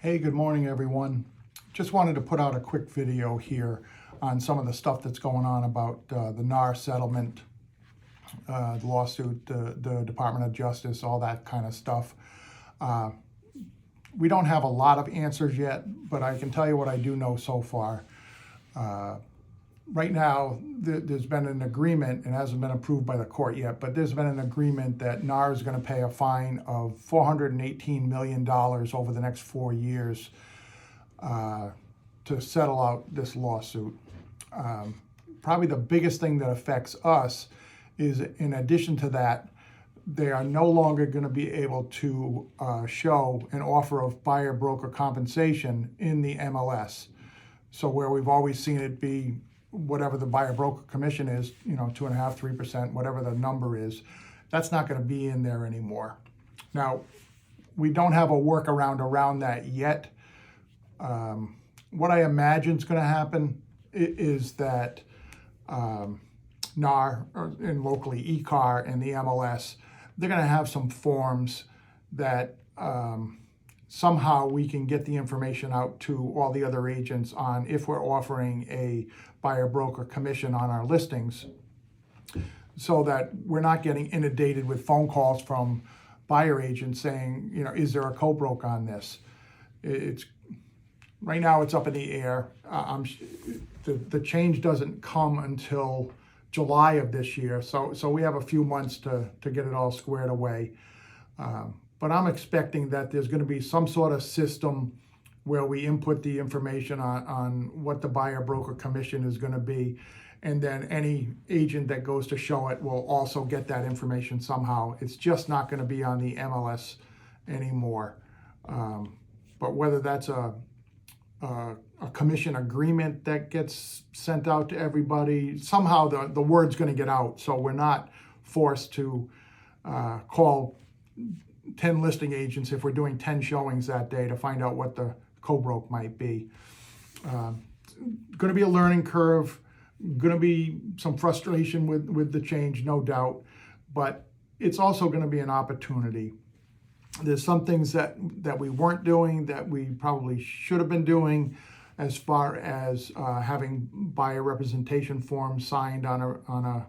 Hey, good morning, everyone. Just wanted to put out a quick video here on some of the stuff that's going on about the NAR settlement, the lawsuit, the Department of Justice, all that kind of stuff. We don't have a lot of answers yet, but I can tell you what I do know so far. Right now, there's been an agreement, and hasn't been approved by the court yet, but there's been an agreement that NAR is going to pay a fine of $418 million over the next 4 years to settle out this lawsuit. Probably the biggest thing that affects us is, in addition to that, they are no longer going to be able to show an offer of buyer broker compensation in the MLS. So where we've always seen it be whatever the buyer broker commission is, 2.5%, 3%, whatever the number is, that's not going to be in there anymore. Now, we don't have a workaround around that yet. What I imagine is going to happen is that NAR, and locally ECAR and the MLS, they're going to have some forms that somehow we can get the information out to all the other agents on if we're offering a buyer broker commission on our listings, so that we're not getting inundated with phone calls from buyer agents saying, is there a co-broke on this? It's right now it's up in the air. The change doesn't come until July of this year, so we have a few months to get it all squared away. But I'm expecting that there's going to be some sort of system where we input the information on what the buyer broker commission is going to be, and then any agent that goes to show it will also get that information somehow. It's just not going to be on the MLS anymore. But whether that's a commission agreement that gets sent out to everybody, somehow the word's going to get out, so we're not forced to call 10 listing agents if we're doing 10 showings that day to find out what the co-broke might be. Going to be a learning curve, going to be some frustration with the change, no doubt, but it's also going to be an opportunity. There's some things that we weren't doing that we probably should have been doing, as far as having buyer representation forms signed on a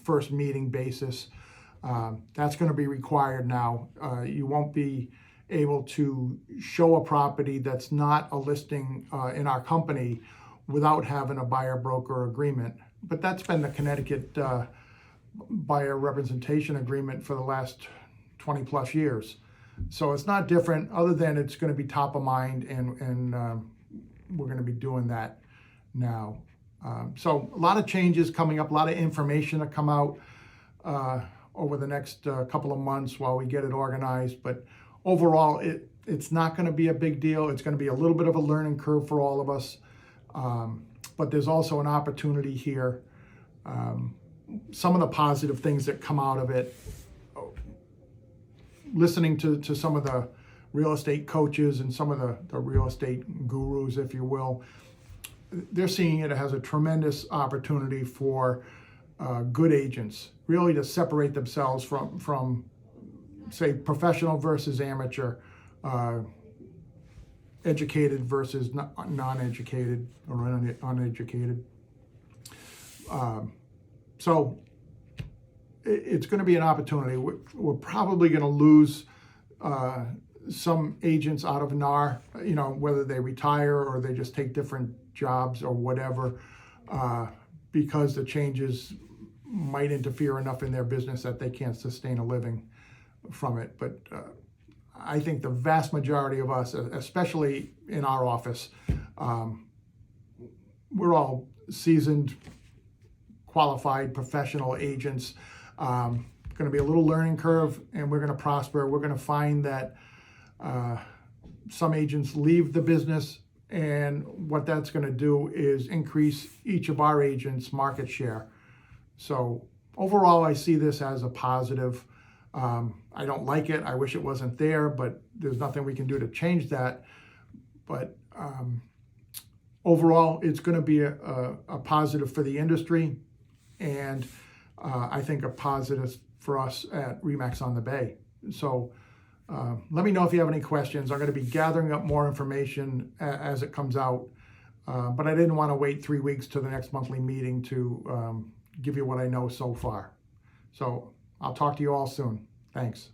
first meeting basis. That's going to be required now. You won't be able to show a property that's not a listing in our company without having a buyer broker agreement. But that's been the Connecticut buyer representation agreement for the last 20 plus years. So it's not different, other than it's going to be top of mind, and we're going to be doing that now. So a lot of changes coming up, a lot of information to come out over the next couple of months while we get it organized. But overall, it's not going to be a big deal. It's going to be a little bit of a learning curve for all of us. But there's also an opportunity here. Some of the positive things that come out of it, listening to some of the real estate coaches and some of the real estate gurus, if you will, they're seeing it as a tremendous opportunity for good agents, really to separate themselves from say, professional versus amateur, educated versus non-educated or uneducated. So it's going to be an opportunity. We're probably going to lose some agents out of NAR, whether they retire or they just take different jobs or whatever, because the changes might interfere enough in their business that they can't sustain a living from it. But I think the vast majority of us, especially in our office, we're all seasoned, qualified, professional agents. Going to be a little learning curve, and we're going to prosper. We're going to find that some agents leave the business, and what that's going to do is increase each of our agents' market share. So overall, I see this as a positive. I don't like it. I wish it wasn't there, but there's nothing we can do to change that. But overall, it's going to be a positive for the industry, and I think a positive for us at RE/MAX on the Bay. So Let me know if you have any questions. I'm going to be gathering up more information as it comes out, but I didn't want to wait 3 weeks to the next monthly meeting to give you what I know so far. So I'll talk to you all soon. Thanks.